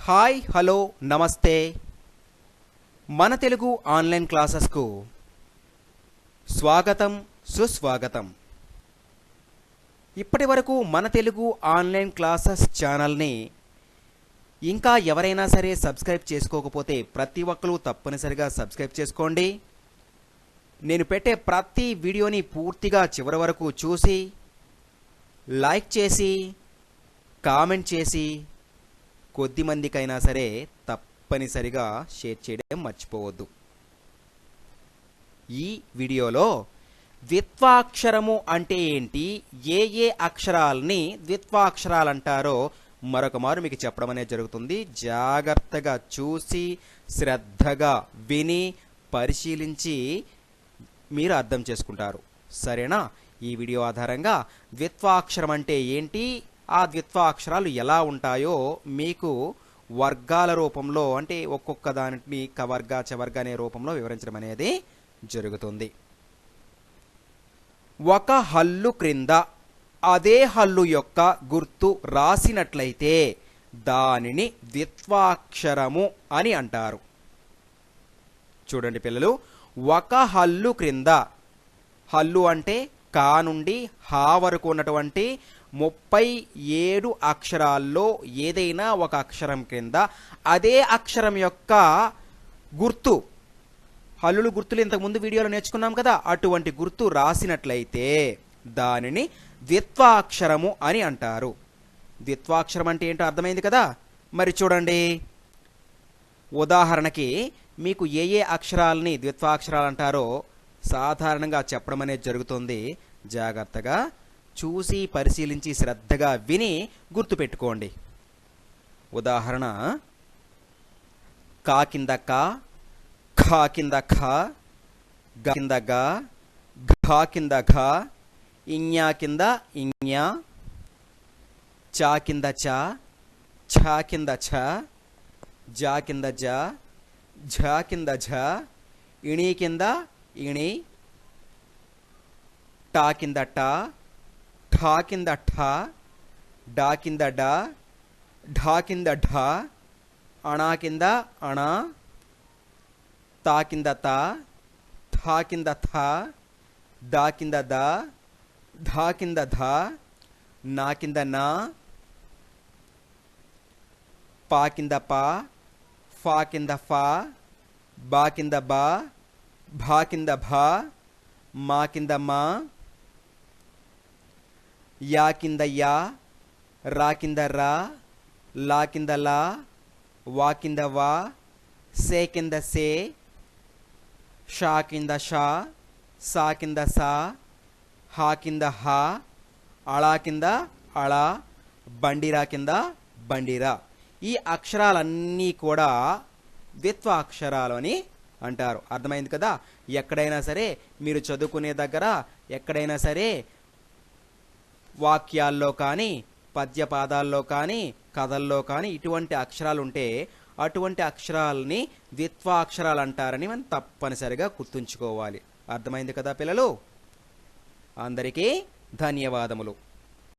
Hi hello నమస్తే మన Telugu online క్లాసెస్కు స్వాగతం సుస్వాగతం. ఇప్పటి వరకు మన తెలుగు ఆన్లైన్ క్లాసెస్ ఛానల్ని ఇంకా ఎవరైనా సరే సబ్స్క్రైబ్ చేసుకోకపోతే ప్రతి ఒక్కరూ తప్పనిసరిగా సబ్స్క్రైబ్ చేసుకోండి. నేను పెట్టే ప్రతి వీడియోని పూర్తిగా చివరి వరకు చూసి లైక్ చేసి కామెంట్ చేసి కొద్ది మందికైనా సరే తప్పనిసరిగా షేర్ చేయడం మర్చిపోవద్దు. ఈ వీడియోలో ద్విత్వాక్షరము అంటే ఏంటి, ఏ అక్షరాలని ద్విత్వాక్షరాలు అంటారో మరొక మారు మీకు చెప్పడం అనేది జరుగుతుంది. జాగ్రత్తగా చూసి శ్రద్ధగా విని పరిశీలించి మీరు అర్థం చేసుకుంటారు. సరేనా? ఈ వీడియో ఆధారంగా ద్విత్వాక్షరం అంటే ఏంటి, ఆ ద్విత్వాక్షరాలు ఎలా ఉంటాయో మీకు వర్గాల రూపంలో అంటే ఒక్కొక్క దానిని కవర్గ చవర్గ అనే రూపంలో వివరించడం అనేది జరుగుతుంది. ఒక హల్లు క్రింద అదే హల్లు యొక్క గుర్తు రాసినట్లయితే దానిని ద్విత్వాక్షరము అని అంటారు. చూడండి పిల్లలు, ఒక హల్లు క్రింద, హల్లు అంటే కా నుండి హా వరకు ఉన్నటువంటి 37 అక్షరాల్లో ఏదైనా ఒక అక్షరం కింద అదే అక్షరం యొక్క గుర్తు, హల్లులు గుర్తులు ఇంతకుముందు వీడియోలో నేర్చుకున్నాం కదా, అటువంటి గుర్తు రాసినట్లయితే దానిని ద్విత్వాక్షరము అని అంటారు. ద్విత్వాక్షరం అంటే ఏంటో అర్థమైంది కదా. మరి చూడండి, ఉదాహరణకి మీకు ఏ అక్షరాలని ద్విత్వాక్షరాలు అంటారో సాధారణంగా చెప్పడం అనేది జరుగుతుంది. జాగ్రత్తగా చూసి పరిశీలించి శ్రద్ధగా విని గుర్తుపెట్టుకోండి. ఉదాహరణ, కా కింద కా, ఖా కింద ఖా, గ కింద గా, ఘా కింద ఘా, ఇඤా కింద ఇඤా, చా కింద చా, ఛా కింద ఛ, జా కింద జా, ఝా కింద ఝ, ఇణీ కింద ఇణి, టా కింద టా, ఠా కింద ఠా, డా కింద డా, ఢా కింద ఢా, అణా కింద అణా, తా కింద తా, థా కింద థా, దా కింద దా, ధా కింద ధా, నా కింద నా, పా కింద పా, ఫా కింద ఫా, బా కింద బా, భా కింద భా, మా కింద మా, యా కింద యా, రా కింద రా, లా కింద లా, వా కింద వా, సే కింద సే, షా కింద షా, సా కింద సా, హా కింద హా, అళా కింద అళా, బండిరా కింద బండిరా. ఈ అక్షరాలన్నీ కూడా ద్విత్వాక్షరాలు అని అంటారు. అర్థమైంది కదా. ఎక్కడైనా సరే మీరు చదువుకునే దగ్గర ఎక్కడైనా సరే వాక్యాల్లో కానీ పద్యపాదాల్లో కానీ కథల్లో కానీ ఇటువంటి అక్షరాలు ఉంటే అటువంటి అక్షరాలని ద్విత్వాక్షరాలు అంటారని మనం తప్పనిసరిగా గుర్తుంచుకోవాలి. అర్థమైంది కదా పిల్లలు? అందరికీ ధన్యవాదములు.